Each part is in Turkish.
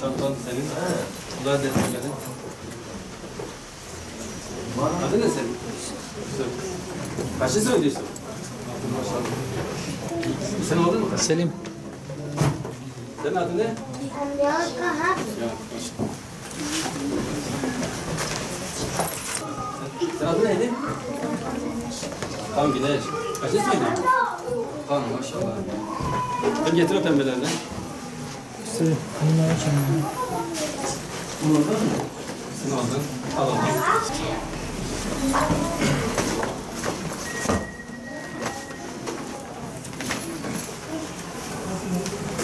Çantan senin. Bu da defterlerin. Adı ne senin? Kaçıncı sınıf ödüyorsun? Sen aldın mı? Selim. Senin adın ne? Ya, sen adın neydi? Tam Güneş. Kaçıncı sınıf ödüyorsun? Tamam maşallah. Ben getir o pembelerini. Selim. Bunları açalım. Bunu aldın mı? Sen aldın. Al aldın.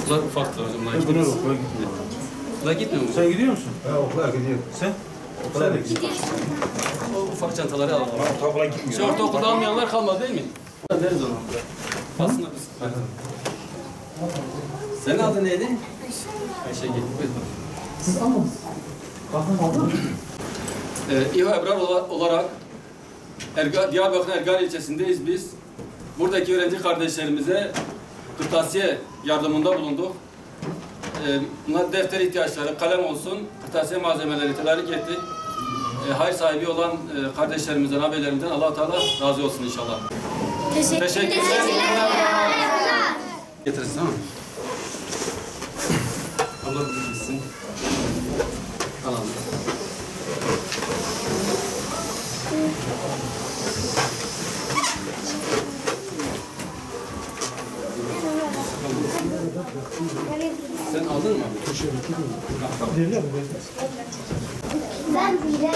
Bunlar ufaktır hocam. Bunlar okula gitmiyor. Bunlar gitmiyor mu? Sen gidiyor musun? Ben okula gidiyorum. Sen? Okula da gidiyorsun. O ufak çantaları alalım. Ben okula gitmiyorum. Şu ortaokulda almayanlar kalmadı değil mi? Deriz onu. Aslında biz. Senin adın neydi? Ayşe gel. Siz almadınız. Kahve aldın mı? İHA Ebrar olarak Diyarbakır Ergal ilçesindeyiz biz. Buradaki öğrenci kardeşlerimize kırtasiye yardımında bulunduk. Bunlar defter ihtiyaçları, kalem olsun, kırtasiye malzemeleri tedarik ettik. Hayır sahibi olan kardeşlerimizden, abilerimizden Allah-u Teala razı olsun inşallah. Teşekkürler. Getiririz değil mi? Allah bilsin. Alalım. Sen aldın mı? Verirler mi? Ben bile.